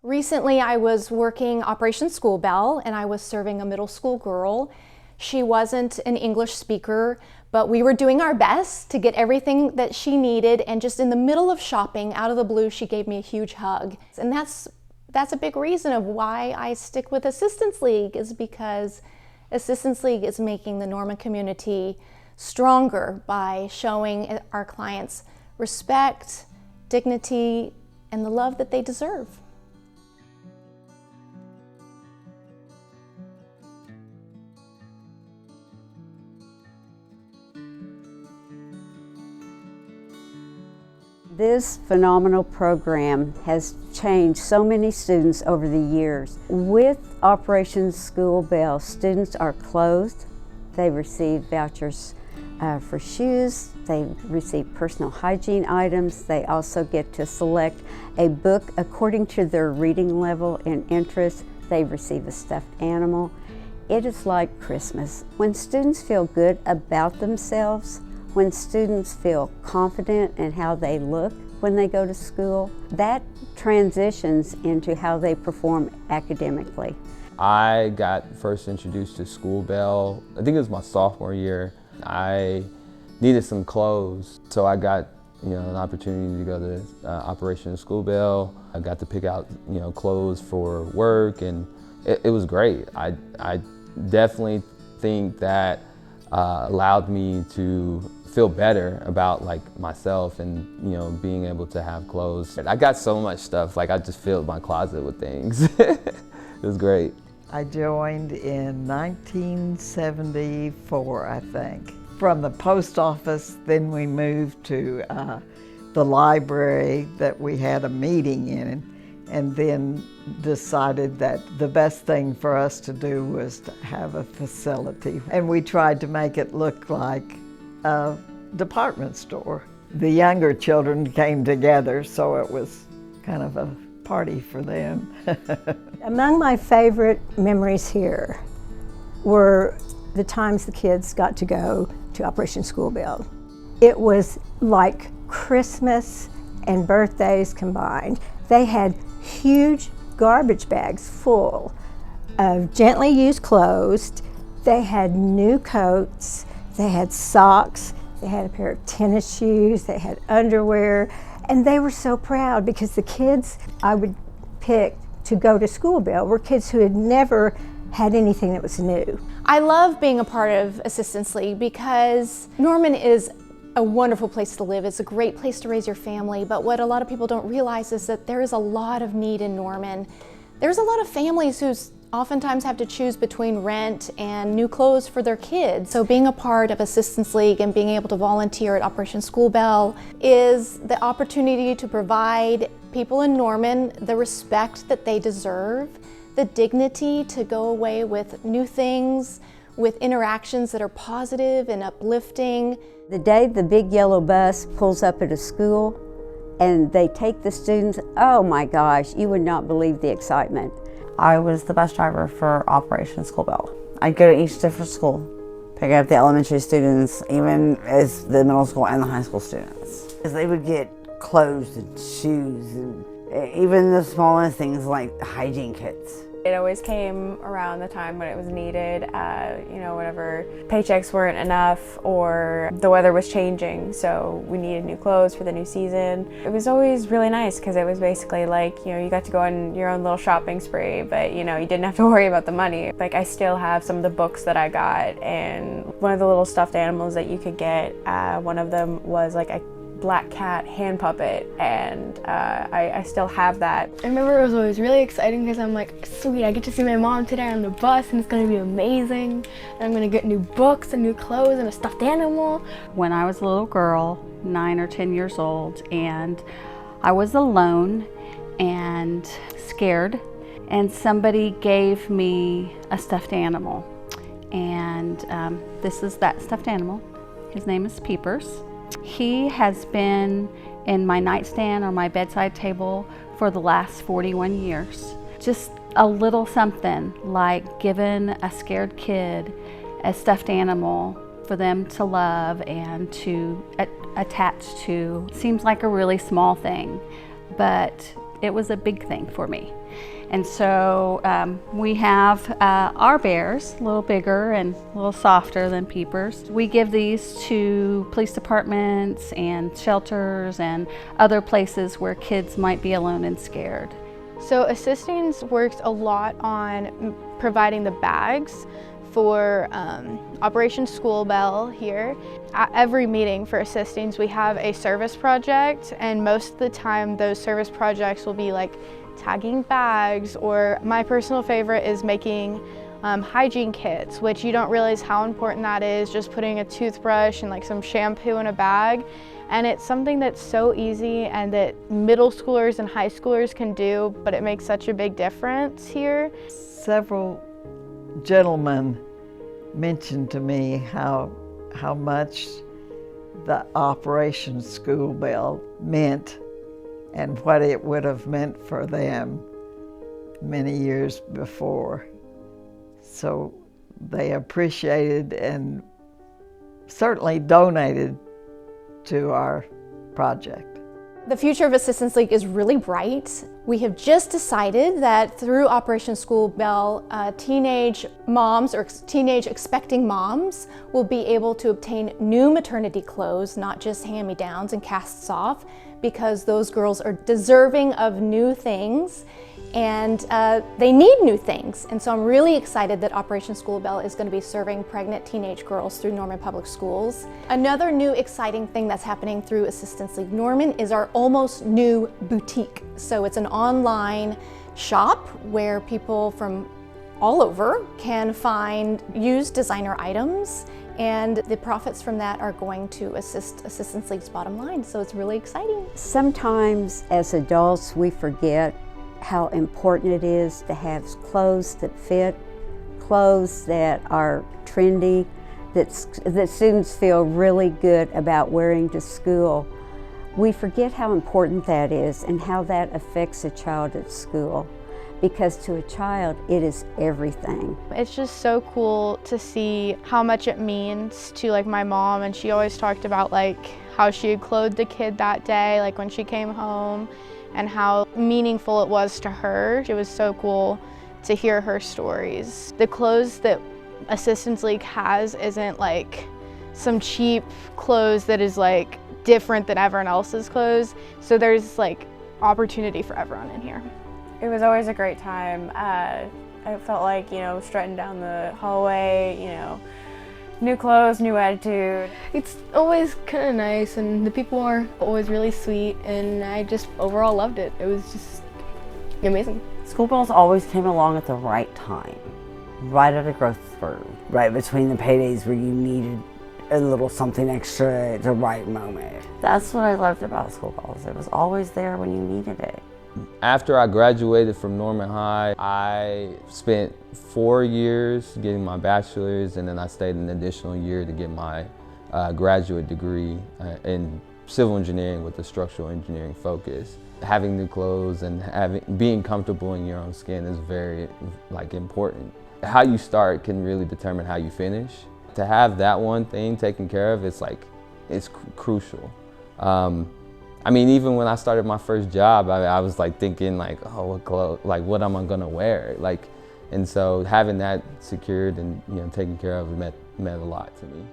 Recently, I was working Operation School Bell, and I was serving a middle school girl. She wasn't an English speaker, but we were doing our best to get everything that she needed, and just in the middle of shopping, out of the blue, she gave me a huge hug. And that's a big reason of why I stick with Assistance League, is because Assistance League is making the Norman community stronger by showing our clients respect, dignity, and the love that they deserve. This phenomenal program has changed so many students over the years. With Operation School Bell, students are clothed, they receive vouchers for shoes, they receive personal hygiene items, they also get to select a book according to their reading level and interest, they receive a stuffed animal. It is like Christmas. When students feel good about themselves, when students feel confident in how they look when they go to school, that transitions into how they perform academically. I got first introduced to School Bell, I think it was my sophomore year. I needed some clothes, so I got an opportunity to go to Operation School Bell. I got to pick out clothes for work, and it was great. I definitely think that allowed me to feel better about myself and being able to have clothes. I got so much stuff, I just filled my closet with things. It was great. I joined in 1974, I think. From the post office, then we moved to the library that we had a meeting in, and then decided that the best thing for us to do was to have a facility. And we tried to make it look like a department store. The younger children came together, so it was kind of a party for them. Among my favorite memories here were the times the kids got to go to Operation School Bell. It was like Christmas and birthdays combined. They had huge garbage bags full of gently used clothes. They had new coats, they had socks, they had a pair of tennis shoes, they had underwear, and they were so proud because the kids I would pick to go to School Bell were kids who had never had anything that was new. I love being a part of Assistance League because Norman is a wonderful place to live. It's a great place to raise your family, but what a lot of people don't realize is that there is a lot of need in Norman. There's a lot of families who oftentimes have to choose between rent and new clothes for their kids. So being a part of Assistance League and being able to volunteer at Operation School Bell is the opportunity to provide people in Norman the respect that they deserve, the dignity to go away with new things, with interactions that are positive and uplifting. The day the big yellow bus pulls up at a school and they take the students, oh my gosh, you would not believe the excitement. I was the bus driver for Operation School Bell. I'd go to each different school, pick up the elementary students, even as the middle school and the high school students. Because they would get clothes and shoes and even the smallest things like hygiene kits. It always came around the time when it was needed, whenever paychecks weren't enough or the weather was changing, so we needed new clothes for the new season. It was always really nice because it was basically like, you got to go on your own little shopping spree, but you didn't have to worry about the money. I still have some of the books that I got, and one of the little stuffed animals that you could get, one of them was like a black cat hand puppet, and I still have that. I remember it was always really exciting because I'm like, sweet, I get to see my mom today on the bus and it's going to be amazing. And I'm going to get new books and new clothes and a stuffed animal. When I was a little girl, 9 or 10 years old, and I was alone and scared, and somebody gave me a stuffed animal. And this is that stuffed animal. His name is Peepers. He has been in my nightstand or my bedside table for the last 41 years. Just a little something like giving a scared kid a stuffed animal for them to love and to attach to. Seems like a really small thing, but it was a big thing for me. And so we have our bears, a little bigger and a little softer than Peepers. We give these to police departments and shelters and other places where kids might be alone and scared. So Assistings works a lot on providing the bags for Operation School Bell here. At every meeting for Assistings, we have a service project, and most of the time those service projects will be like tagging bags, or my personal favorite is making hygiene kits, which you don't realize how important that is, just putting a toothbrush and like some shampoo in a bag. And it's something that's so easy and that middle schoolers and high schoolers can do, but it makes such a big difference here. Several gentlemen mentioned to me how much the Operation School Bell meant and what it would have meant for them many years before. So they appreciated and certainly donated to our project. The future of Assistance League is really bright. We have just decided that through Operation School Bell, teenage moms or teenage expecting moms will be able to obtain new maternity clothes, not just hand-me-downs and casts off, because those girls are deserving of new things and they need new things. And so I'm really excited that Operation School Bell is going to be serving pregnant teenage girls through Norman Public Schools. Another new exciting thing that's happening through Assistance League Norman is our almost new boutique. So it's an online shop where people from all over can find used designer items, and the profits from that are going to assist Assistance League's bottom line. So it's really exciting. Sometimes as adults we forget how important it is to have clothes that fit, clothes that are trendy, that students feel really good about wearing to school. We forget how important that is and how that affects a child at school, because to a child it is everything. It's just so cool to see how much it means to like my mom, and she always talked about like how she had clothed the kid that day, like when she came home, and how meaningful it was to her. It was so cool to hear her stories. The clothes that Assistance League has isn't like some cheap clothes that is like different than everyone else's clothes. So there's like opportunity for everyone in here. It was always a great time. I felt like, you know, strutting down the hallway, you know, new clothes, new attitude. It's always kind of nice, and the people are always really sweet, and I just overall loved it. It was just amazing. School bells always came along at the right time, right at a growth spurt, right between the paydays where you needed a little something extra at the right moment. That's what I loved about school bells. It was always there when you needed it. After I graduated from Norman High, I spent 4 years getting my bachelor's, and then I stayed an additional year to get my graduate degree in civil engineering with a structural engineering focus. Having new clothes and being comfortable in your own skin is very important. How you start can really determine how you finish. To have that one thing taken care of, it's crucial. I mean, even when I started my first job, I was like thinking like, oh, what clothes, like what am I gonna wear? And so having that secured and taken care of meant a lot to me.